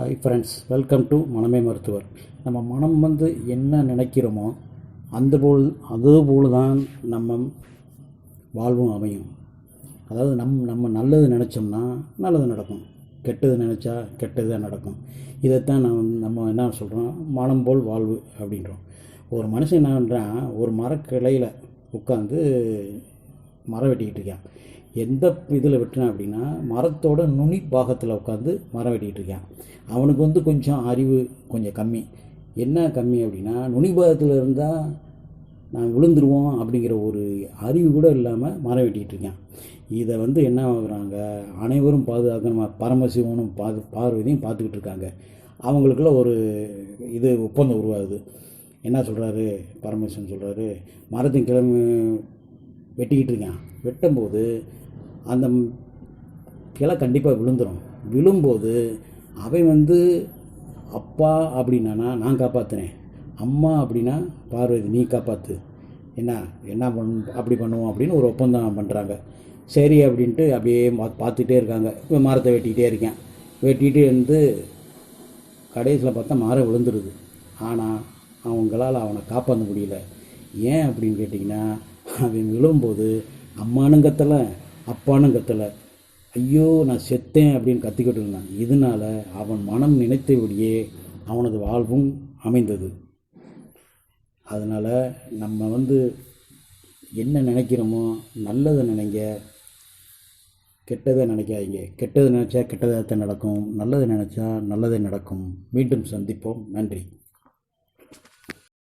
Hi friends, welcome to மனமே மருத்துவர். நம்ம மனம் என்ன நினைக்கிறோமோ அதுபோல் தான் நம்ம வாழ்வும் அமையும். அதாவது நம்ம நல்லது நினச்சோம்னா நல்லது நடக்கும், கெட்டது நினச்சா கெட்டது தான் நடக்கும். இதைத்தான் நம்ம என்ன சொல்கிறோம், மனம் போல் வாழ்வு அப்படின்றோம். ஒரு மனுஷன் என்ன பண்ணுறான், ஒரு மரக்கிளையில் உட்காந்து மரம் வெட்டிக்கிட்டு இருக்கான். எந்த இதில் வெட்டினான் அப்படின்னா, மரத்தோட நுனி பாகத்தில் உட்காந்து மரம் வெட்டிக்கிட்டு இருக்கான். அவனுக்கு கொஞ்சம் அறிவு கொஞ்சம் கம்மி. என்ன கம்மி அப்படின்னா, நுனி பாகத்தில் இருந்தால் நான் விழுந்துருவோம் அப்படிங்கிற ஒரு அறிவு கூட இல்லாமல் மரம் வெட்டிக்கிட்டு இருக்கான். இதை என்ன ஆகுறாங்க, அனைவரும் பாதுகாக்கணும், பரமசிவனும் பார்வதியும் பார்த்துக்கிட்டு இருக்காங்க. அவங்களுக்குள்ள ஒரு ஒப்பந்தம் உருவாகுது. என்ன சொல்கிறாரு பரமசிவன், சொல்கிறாரு, மரத்தின் கிழமை வெட்டிக்கிட்டு இருக்கான். வெட்டும்போது அந்த கிளை கண்டிப்பாக விழுந்துடும். விழும்போது அவன் அப்பா அப்படின்னா நான் காப்பாற்றுனேன், அம்மா அப்படின்னா பார்வதி நீ காப்பாற்று, என்ன அப்படி பண்ணுவோம் அப்படின்னு ஒரு ஒப்பந்தம் பண்ணுறாங்க. சரி அப்படின்ட்டு அப்படியே பார்த்துட்டே இருக்காங்க. இவன் மரத்தை வெட்டிக்கிட்டே இருக்கேன். வெட்டிகிட்டு கடைசியில் பார்த்தா மரம் விழுந்துருது. ஆனால் அவங்களால் அவனை காப்பாற்ற முடியல. ஏன் அப்படின்னு கேட்டிங்கன்னா, அவன் விழும்போது அம்மானும் கத்தலை, அப்பானும் கத்தலை, ஐயோ நான் செத்தேன் அப்படின்னு கத்திக்கிட்டு இருந்தான். இதனால் அவன் மனம் நினைத்தபடியே அவனது வாழ்வும் அமைந்தது. அதனால் நம்ம என்ன நினைக்கிறோமோ நல்லதை நினைங்க, கெட்டதை நினைக்காதீங்க. கெட்டதை நினச்சா கெட்டதாக நடக்கும், நல்லதை நினச்சா நல்லதே நடக்கும். மீண்டும் சந்திப்போம். நன்றி.